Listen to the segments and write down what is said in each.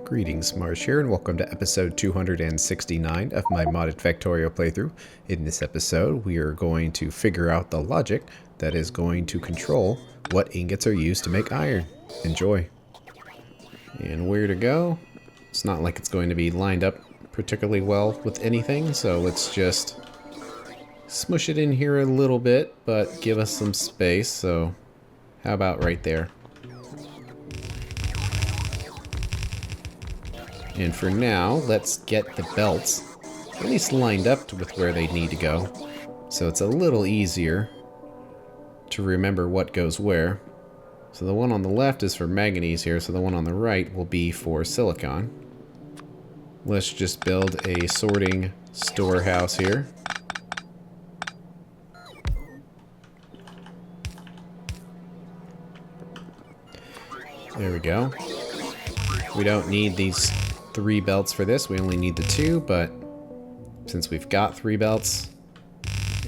Greetings, Marsh here, and welcome to episode 269 of my modded Factorio playthrough. In this episode, we are going to figure out the logic that is going to control what ingots are used to make iron. Enjoy. And where to go? It's not like it's going to be lined up particularly well with anything, so let's just smush it in here a little bit, but give us some space, so how about right there? And for now, let's get the belts at least lined up with where they need to go, so it's a little easier to remember what goes where. So the one on the left is for manganese here, so the one on the right will be for silicon. Let's just build a sorting storehouse here. There we go. We don't need these 3 belts for this, we only need the 2, but since we've got 3 belts,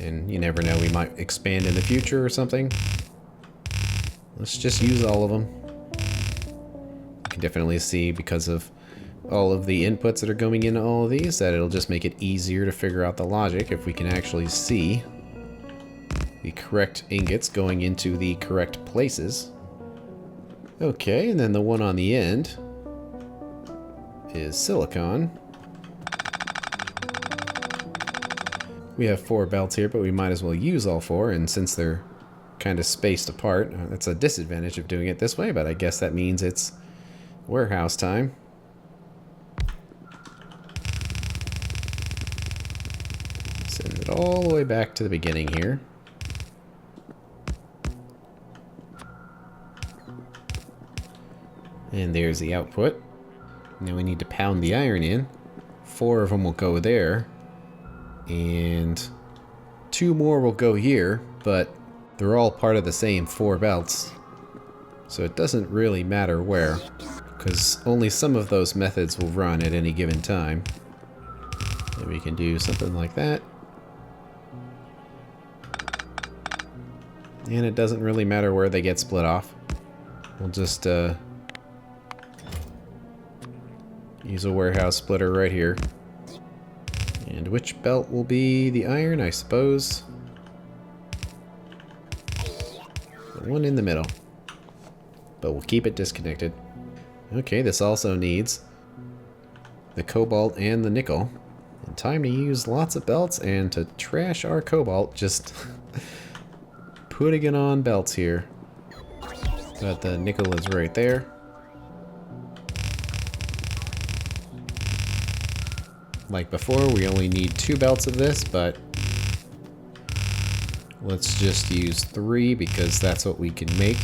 and you never know, we might expand in the future or something, let's just use all of them. You can definitely see, because of all of the inputs that are going into all of these, that it'll just make it easier to figure out the logic if we can actually see the correct ingots going into the correct places. Okay, and then the one on the end is silicon. We have 4 belts here, but we might as well use all 4, and since they're kind of spaced apart, that's a disadvantage of doing it this way, but I guess that means it's warehouse time. Send it all the way back to the beginning here. And there's the output. Now we need to pound the iron in. 4 of them will go there. And 2 more will go here, but they're all part of the same 4 belts. So it doesn't really matter where, because only some of those methods will run at any given time. And we can do something like that. And it doesn't really matter where they get split off. We'll just use a warehouse splitter right here. And which belt will be the iron, I suppose? The one in the middle. But we'll keep it disconnected. Okay, this also needs the cobalt and the nickel. And time to use lots of belts and to trash our cobalt, just putting it on belts here. But the nickel is right there. Like before, we only need 2 belts of this, but let's just use 3 because that's what we can make.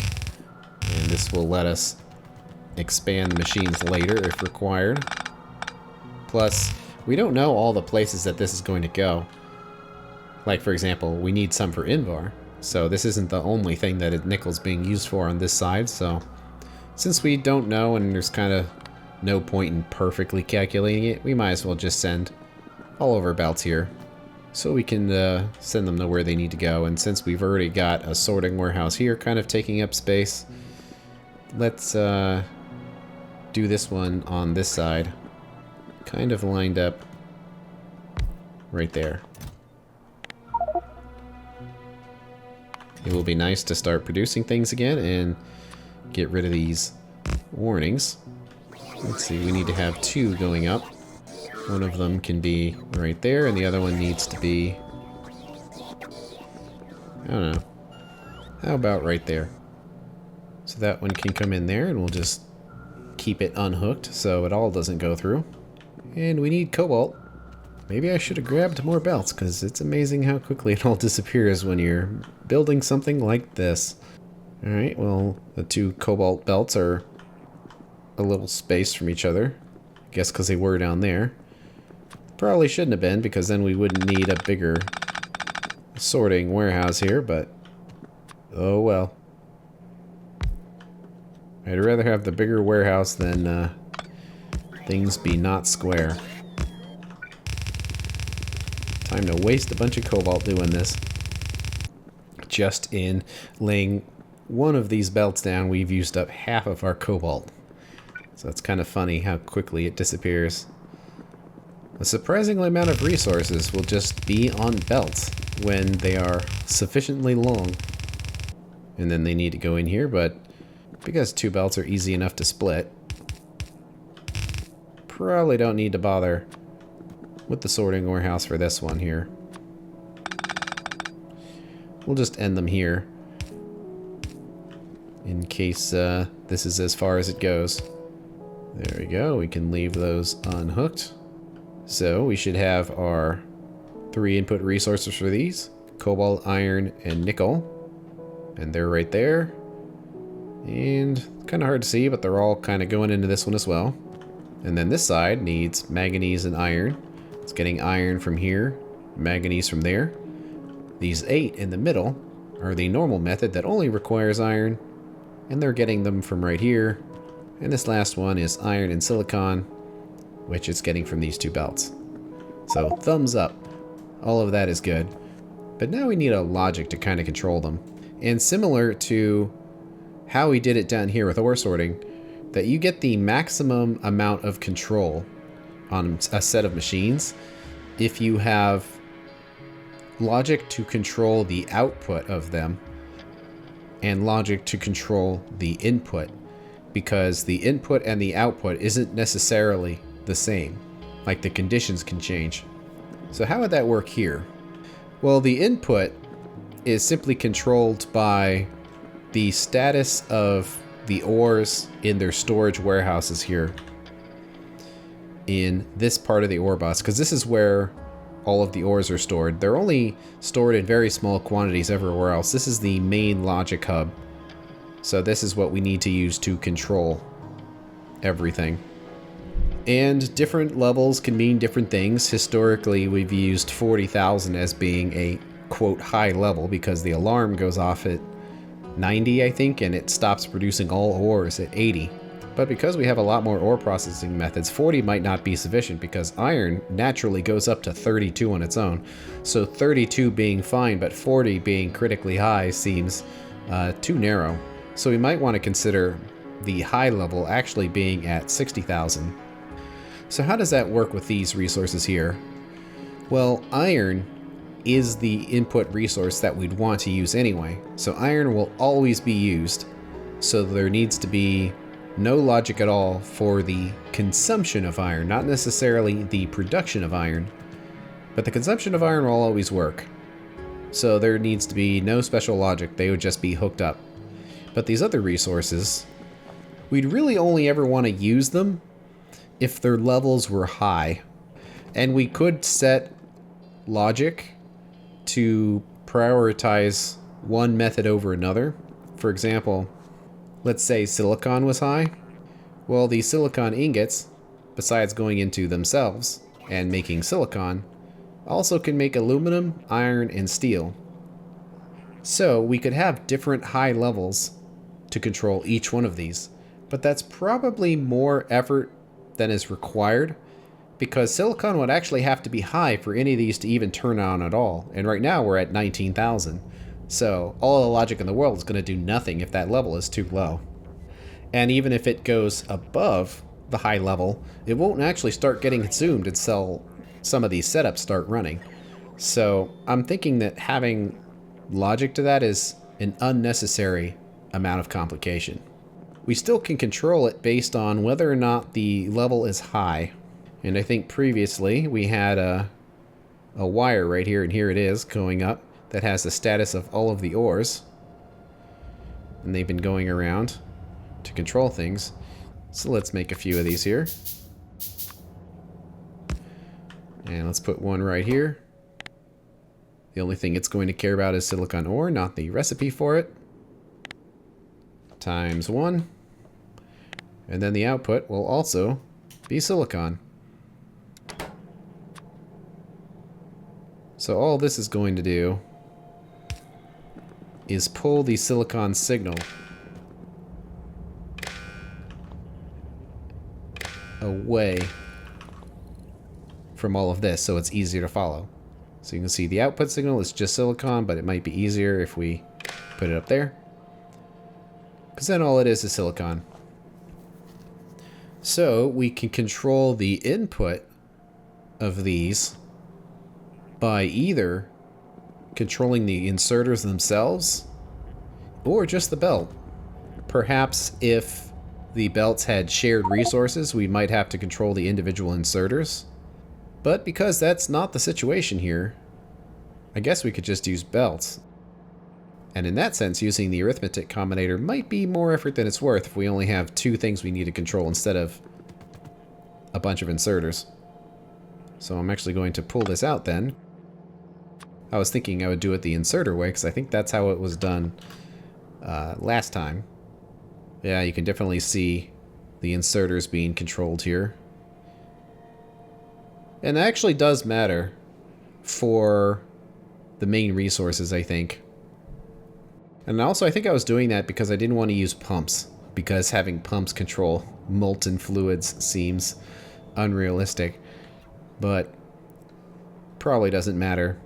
And this will let us expand the machines later if required. Plus, we don't know all the places that this is going to go. Like, for example, we need some for Invar. So this isn't the only thing that nickel's being used for on this side. So since we don't know and there's kind of no point in perfectly calculating it, we might as well just send all of our belts here so we can send them to where they need to go. And since we've already got a sorting warehouse here kind of taking up space, let's do this one on this side, kind of lined up right there. It will be nice to start producing things again and get rid of these warnings. Let's see, we need to have 2 going up. One of them can be right there, and the other one needs to be, I don't know, how about right there? So that one can come in there, and we'll just keep it unhooked so it all doesn't go through. And we need cobalt. Maybe I should have grabbed more belts, because it's amazing how quickly it all disappears when you're building something like this. Alright, well, the 2 cobalt belts are a little space from each other. I guess because they were down there. Probably shouldn't have been, because then we wouldn't need a bigger sorting warehouse here, but oh well. I'd rather have the bigger warehouse than things be not square. Time to waste a bunch of cobalt doing this. Just in laying one of these belts down, we've used up half of our cobalt. So it's kind of funny how quickly it disappears. A surprising amount of resources will just be on belts when they are sufficiently long. And then they need to go in here, but because 2 belts are easy enough to split, probably don't need to bother with the sorting warehouse for this one here. We'll just end them here in case this is as far as it goes. There we go, we can leave those unhooked. So we should have our 3 input resources for these: cobalt, iron, and nickel. And they're right there. And kind of hard to see, but they're all kind of going into this one as well. And then this side needs manganese and iron. It's getting iron from here, manganese from there. These 8 in the middle are the normal method that only requires iron, and they're getting them from right here. And this last one is iron and silicon, which it's getting from these 2 belts. So thumbs up. All of that is good. But now we need a logic to kind of control them. And similar to how we did it down here with ore sorting, that you get the maximum amount of control on a set of machines if you have logic to control the output of them and logic to control the input, because the input and the output isn't necessarily the same. Like, the conditions can change. So how would that work here? Well, the input is simply controlled by the status of the ores in their storage warehouses here in this part of the ore bus, because this is where all of the ores are stored. They're only stored in very small quantities everywhere else. This is the main logic hub. So this is what we need to use to control everything. And different levels can mean different things. Historically, we've used 40,000 as being a, quote, high level, because the alarm goes off at 90, I think, and it stops producing all ores at 80. But because we have a lot more ore processing methods, 40 might not be sufficient, because iron naturally goes up to 32 on its own. So 32 being fine, but 40 being critically high seems too narrow. So we might want to consider the high level actually being at 60,000. So how does that work with these resources here? Well, iron is the input resource that we'd want to use anyway. So iron will always be used. So there needs to be no logic at all for the consumption of iron, not necessarily the production of iron, but the consumption of iron will always work. So there needs to be no special logic, they would just be hooked up. But these other resources, we'd really only ever want to use them if their levels were high. And we could set logic to prioritize one method over another. For example, let's say silicon was high. Well, the silicon ingots, besides going into themselves and making silicon, also can make aluminum, iron, and steel. So we could have different high levels to control each one of these. But that's probably more effort than is required, because silicon would actually have to be high for any of these to even turn on at all. And right now we're at 19,000. So all the logic in the world is going to do nothing if that level is too low. And even if it goes above the high level, it won't actually start getting consumed until some of these setups start running. So I'm thinking that having logic to that is an unnecessary amount of complication. We still can control it based on whether or not the level is high. And I think previously we had a wire right here, and here it is going up, that has the status of all of the ores. And they've been going around to control things. So let's make a few of these here. And let's put one right here. The only thing it's going to care about is silicon ore, not the recipe for it. Times 1. And then the output will also be silicon. So all this is going to do is pull the silicon signal away from all of this, so it's easier to follow. So you can see the output signal is just silicon, but it might be easier if we put it up there, because then all it is silicon. So we can control the input of these by either controlling the inserters themselves or just the belt. Perhaps if the belts had shared resources, we might have to control the individual inserters. But because that's not the situation here, I guess we could just use belts. And in that sense, using the arithmetic combinator might be more effort than it's worth if we only have two things we need to control instead of a bunch of inserters. So I'm actually going to pull this out then. I was thinking I would do it the inserter way, because I think that's how it was done last time. Yeah, you can definitely see the inserters being controlled here. And that actually does matter for the main resources, I think. And also, I think I was doing that because I didn't want to use pumps, because having pumps control molten fluids seems unrealistic, but probably doesn't matter.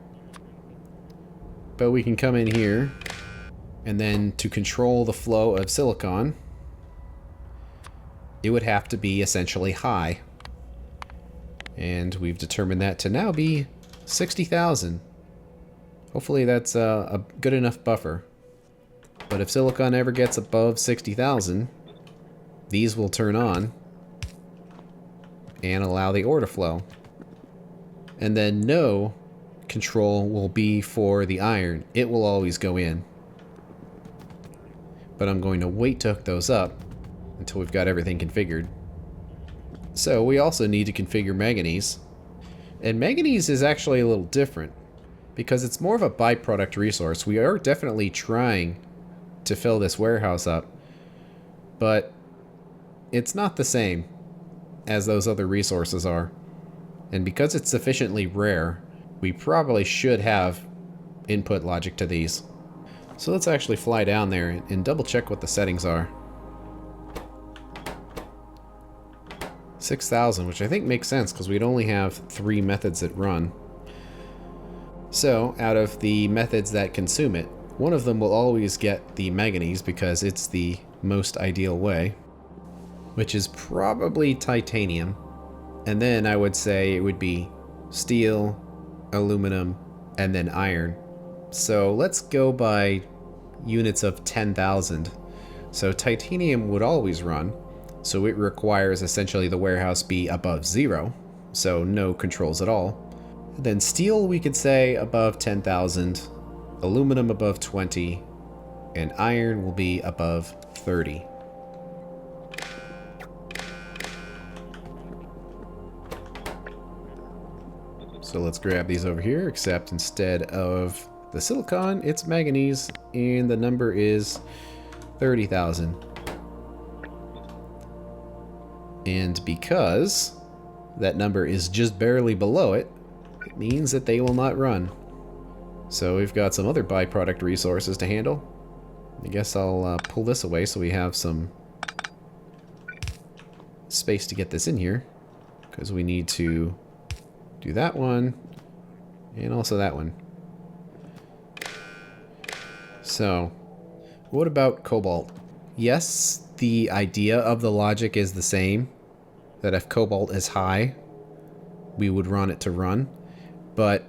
But we can come in here, and then to control the flow of silicon, it would have to be essentially high. And we've determined that to now be 60,000. Hopefully that's a good enough buffer. But if silicon ever gets above 60,000, these will turn on and allow the ore to flow. And then no control will be for the iron. It will always go in. But I'm going to wait to hook those up until we've got everything configured. So we also need to configure manganese. And manganese is actually a little different because it's more of a byproduct resource. We are definitely trying to fill this warehouse up, but it's not the same as those other resources are. And because it's sufficiently rare, we probably should have input logic to these. So let's actually fly down there and double check what the settings are. 6,000, which I think makes sense because we'd only have 3 methods that run. So out of the methods that consume it, one of them will always get the manganese because it's the most ideal way, which is probably titanium. And then I would say it would be steel, aluminum, and then iron. So let's go by units of 10,000. So titanium would always run, so it requires essentially the warehouse be above 0, so no controls at all. And then steel we could say above 10,000, aluminum above 20, and iron will be above 30. So let's grab these over here, except instead of the silicon, it's manganese, and the number is 30,000. And because that number is just barely below it, it means that they will not run. So we've got some other byproduct resources to handle. I guess I'll pull this away so we have some space to get this in here, because we need to do that one and also that one. So what about cobalt? Yes, the idea of the logic is the same, that if cobalt is high, we would run it to run, but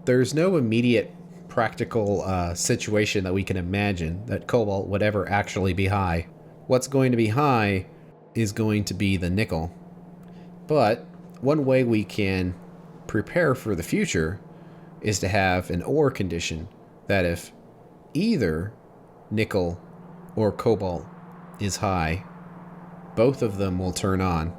there's no immediate practical situation that we can imagine that cobalt would ever actually be high. What's going to be high is going to be the nickel. But one way we can prepare for the future is to have an ore condition that if either nickel or cobalt is high, both of them will turn on.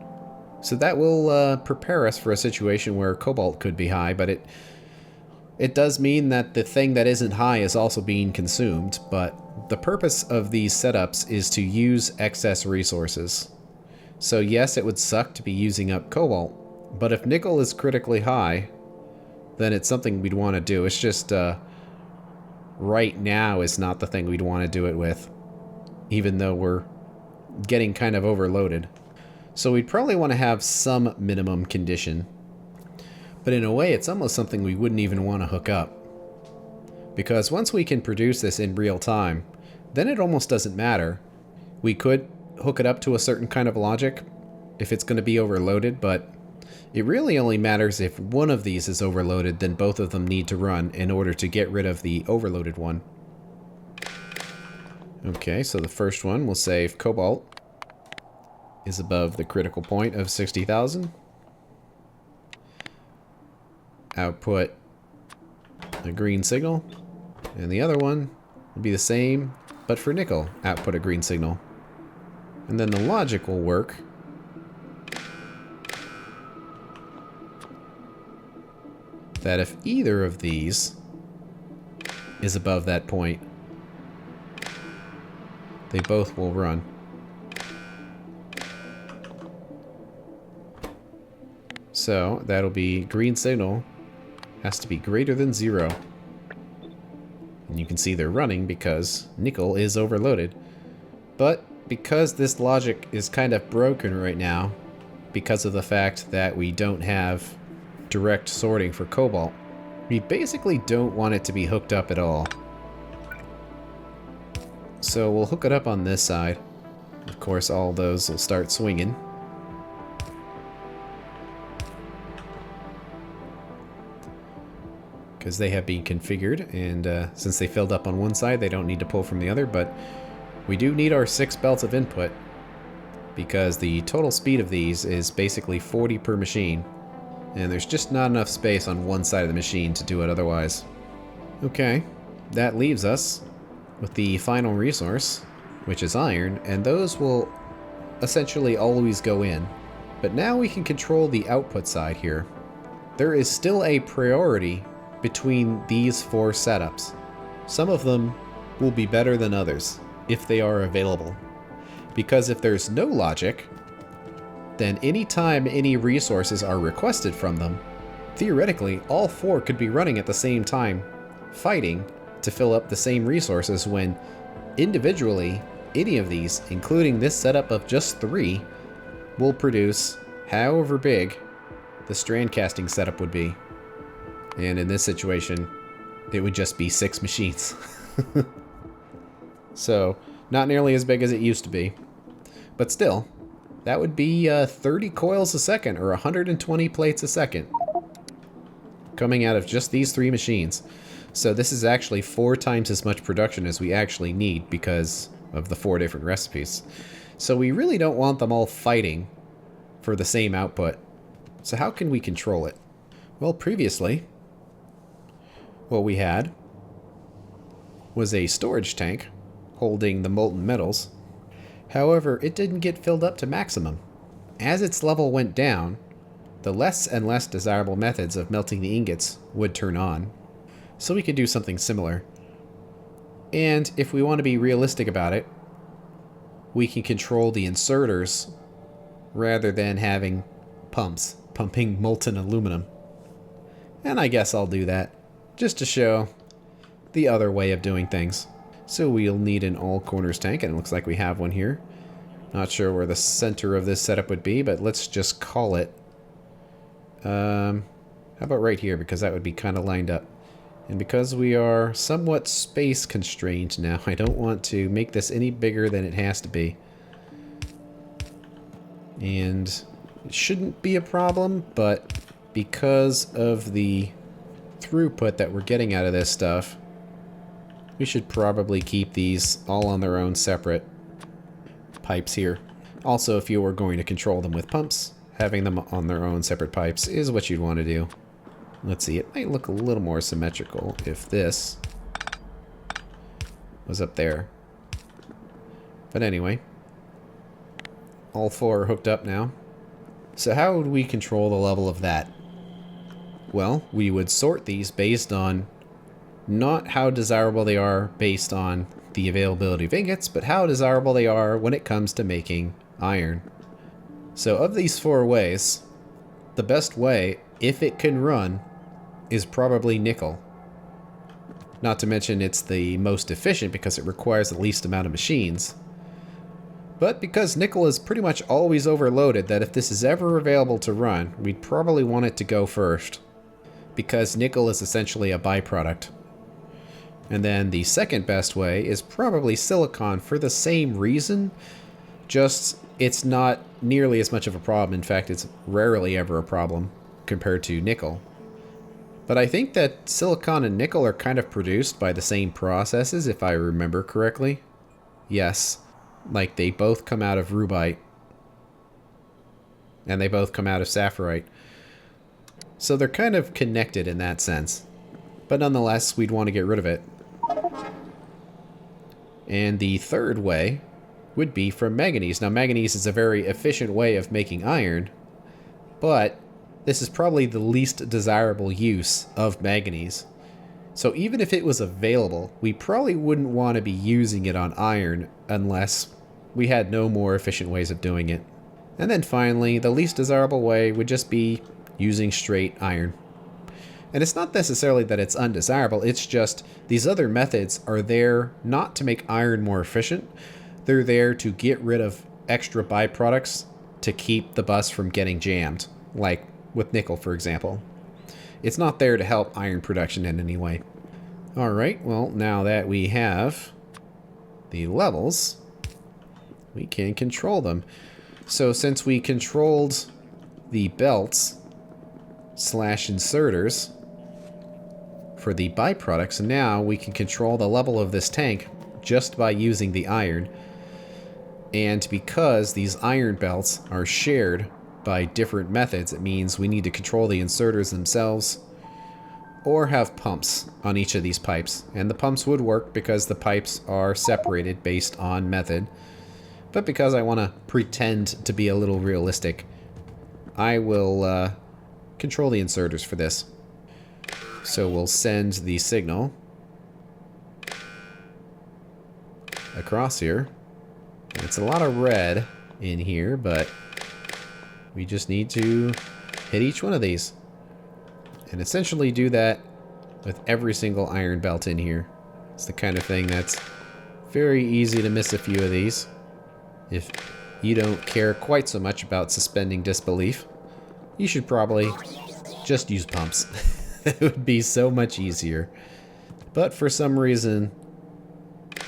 So that will prepare us for a situation where cobalt could be high, but it does mean that the thing that isn't high is also being consumed, but the purpose of these setups is to use excess resources. So yes, it would suck to be using up cobalt, but if nickel is critically high, then it's something we'd want to do. It's just right now is not the thing we'd want to do it with, even though we're getting kind of overloaded. So we'd probably want to have some minimum condition. But in a way, it's almost something we wouldn't even want to hook up. Because once we can produce this in real time, then it almost doesn't matter. We could hook it up to a certain kind of logic, if it's going to be overloaded, but it really only matters if one of these is overloaded, then both of them need to run in order to get rid of the overloaded one. Okay, so the first one will say if cobalt is above the critical point of 60,000. Output a green signal. And the other one will be the same, but for nickel, output a green signal. And then the logic will work that if either of these is above that point, they both will run. So that'll be green signal has to be greater than 0. And you can see they're running because nickel is overloaded. But because this logic is kind of broken right now, because of the fact that we don't have direct sorting for cobalt, we basically don't want it to be hooked up at all. So we'll hook it up on this side. Of course, all those will start swinging. Because they have been configured, and since they filled up on one side, they don't need to pull from the other, but we do need our 6 belts of input, because the total speed of these is basically 40 per machine, and there's just not enough space on one side of the machine to do it otherwise. Okay, that leaves us with the final resource, which is iron, and those will essentially always go in. But now we can control the output side here. There is still a priority between these 4 setups. Some of them will be better than others if they are available. Because if there's no logic, then anytime any resources are requested from them, theoretically all 4 could be running at the same time, fighting to fill up the same resources, when individually any of these, including this setup of just 3, will produce however big the strand casting setup would be. And in this situation, it would just be 6 machines. So, not nearly as big as it used to be. But still, that would be 30 coils a second, or 120 plates a second, coming out of just these 3 machines. So this is actually 4 times as much production as we actually need because of the 4 different recipes. So we really don't want them all fighting for the same output. So how can we control it? Well, previously, what we had was a storage tank holding the molten metals. However, it didn't get filled up to maximum. As its level went down, the less and less desirable methods of melting the ingots would turn on. So we could do something similar. And if we want to be realistic about it, we can control the inserters rather than having pumps pumping molten aluminum. And I guess I'll do that, just to show the other way of doing things. So we'll need an all corners tank, and it looks like we have one here. Not sure where the center of this setup would be, but let's just call it. How about right here, because that would be kind of lined up. And because we are somewhat space constrained now, I don't want to make this any bigger than it has to be. And it shouldn't be a problem, but because of the throughput that we're getting out of this stuff, we should probably keep these all on their own separate pipes here. Also, if you were going to control them with pumps, having them on their own separate pipes is what you'd want to do. Let's see, it might look a little more symmetrical if this was up there. But anyway, all 4 are hooked up now. So how would we control the level of that? Well, we would sort these based on not how desirable they are based on the availability of ingots, but how desirable they are when it comes to making iron. So of these 4 ways, the best way, if it can run, is probably nickel. Not to mention it's the most efficient because it requires the least amount of machines. But because nickel is pretty much always overloaded, that if this is ever available to run, we'd probably want it to go first, because nickel is essentially a byproduct. And then the second best way is probably silicon for the same reason, Just, it's not nearly as much of a problem. In fact, it's rarely ever a problem compared to nickel. But I think that silicon and nickel are kind of produced by the same processes, if I remember correctly. Yes, like they both come out of rubite. And they both come out of sapphirite. So they're kind of connected in that sense. But nonetheless, we'd want to get rid of it. And the third way would be from manganese. Now, manganese is a very efficient way of making iron, but this is probably the least desirable use of manganese. So even if it was available, we probably wouldn't want to be using it on iron unless we had no more efficient ways of doing it. And then finally, the least desirable way would just be using straight iron. And it's not necessarily that it's undesirable, it's just these other methods are there not to make iron more efficient. They're there to get rid of extra byproducts to keep the bus from getting jammed, like with nickel, for example. It's not there to help iron production in any way. Alright, well, now that we have the levels, we can control them. So since we controlled the belts / inserters for the byproducts, now we can control the level of this tank just by using the iron. And because these iron belts are shared by different methods, it means we need to control the inserters themselves or have pumps on each of these pipes. And the pumps would work because the pipes are separated based on method. But because I want to pretend to be a little realistic, I will control the inserters for this. So we'll send the signal across here. It's a lot of red in here, but we just need to hit each one of these. And essentially do that with every single iron belt in here. It's the kind of thing that's very easy to miss a few of these if you don't care quite so much about suspending disbelief. You should probably just use pumps. It would be so much easier. But for some reason,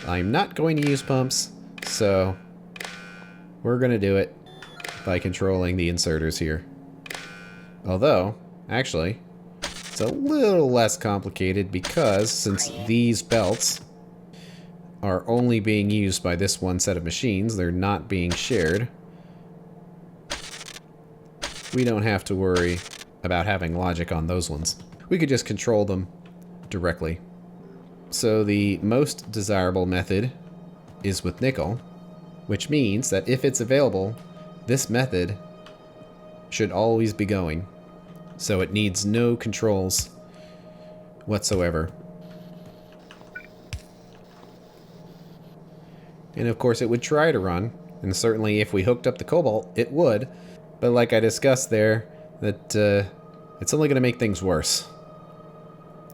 I'm not going to use pumps, so we're going to do it by controlling the inserters here. Although, actually, it's a little less complicated because since these belts are only being used by this one set of machines, they're not being shared, we don't have to worry about having logic on those ones. We could just control them directly. So the most desirable method is with nickel, which means that if it's available, this method should always be going. So it needs no controls whatsoever. And of course it would try to run, and certainly if we hooked up the cobalt, it would. But like I discussed there, that it's only going to make things worse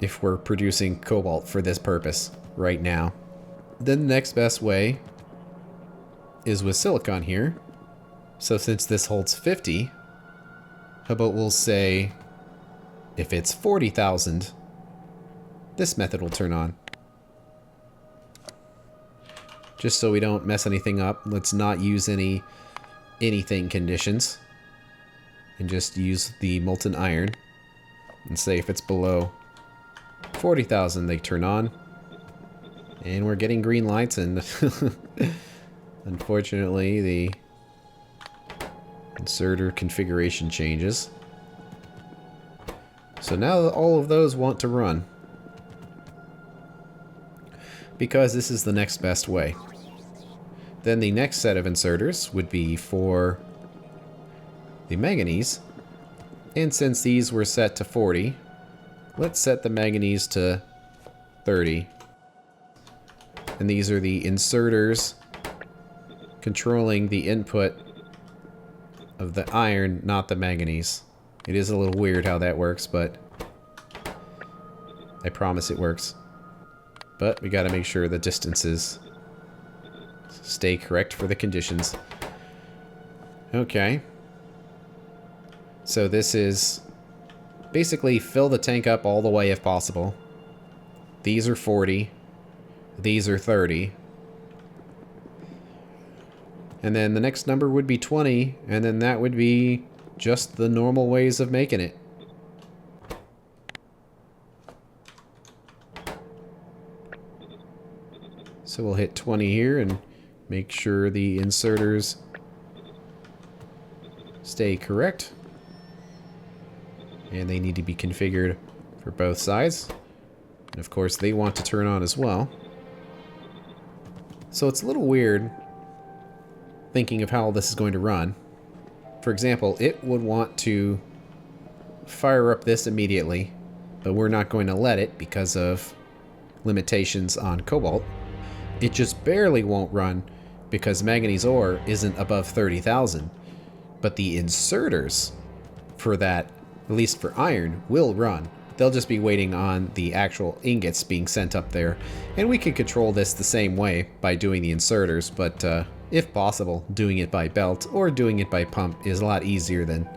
if we're producing cobalt for this purpose right now. Then the next best way is with silicon here. So since this holds 50, how about we'll say if it's 40,000, this method will turn on. Just so we don't mess anything up, let's not use anything conditions. And just use the molten iron. And say if it's below 40,000, they turn on. And we're getting green lights, and unfortunately the inserter configuration changes. So now all of those want to run, because this is the next best way. Then the next set of inserters would be for the manganese, and since these were set to 40, let's set the manganese to 30. And these are the inserters controlling the input of the iron, not the manganese. It is a little weird how that works, but I promise it works. But we gotta make sure the distances stay correct for the conditions. Okay. So this is basically fill the tank up all the way if possible. These are 40. These are 30. And then the next number would be 20, and then that would be just the normal ways of making it. So we'll hit 20 here and make sure the inserters stay correct. And they need to be configured for both sides. And of course they want to turn on as well. So it's a little weird thinking of how this is going to run. For example, it would want to fire up this immediately, but we're not going to let it because of limitations on cobalt. It just barely won't run because manganese ore isn't above 30,000. But the inserters for that, at least for iron, will run. They'll just be waiting on the actual ingots being sent up there. And we can control this the same way by doing the inserters, but if possible, doing it by belt or doing it by pump is a lot easier than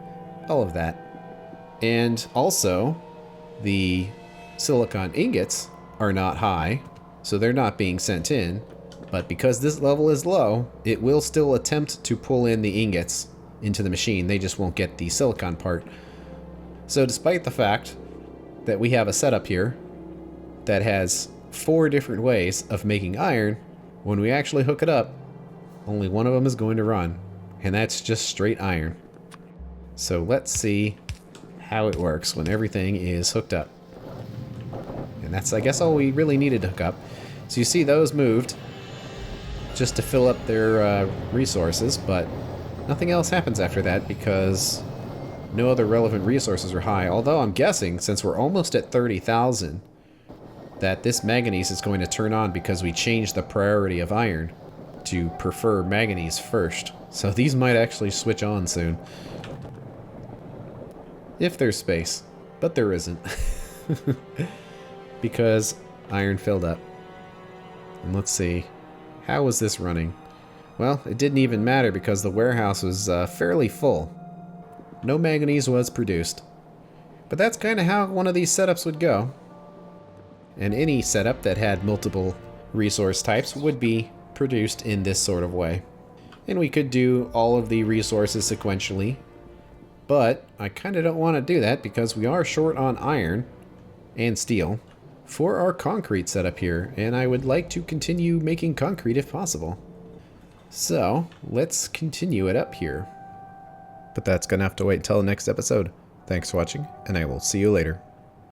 all of that. And also, the silicon ingots are not high, so they're not being sent in. But because this level is low, it will still attempt to pull in the ingots into the machine. They just won't get the silicon part. So despite the fact that we have a setup here that has 4 different ways of making iron, when we actually hook it up, only one of them is going to run, and that's just straight iron. So let's see how it works when everything is hooked up. And that's, I guess, all we really needed to hook up. So you see those moved just to fill up their resources, but nothing else happens after that because no other relevant resources are high. Although I'm guessing, since we're almost at 30,000, that this manganese is going to turn on because we changed the priority of iron to prefer manganese first. So these might actually switch on soon. If there's space. But there isn't. Because iron filled up. And let's see. How was this running? Well, it didn't even matter because the warehouse was fairly full. No manganese was produced. But that's kind of how one of these setups would go. And any setup that had multiple resource types would be produced in this sort of way. And we could do all of the resources sequentially, but I kind of don't want to do that because we are short on iron and steel for our concrete setup here, and I would like to continue making concrete if possible. So let's continue it up here. But that's gonna have to wait until the next episode. Thanks for watching, and I will see you later.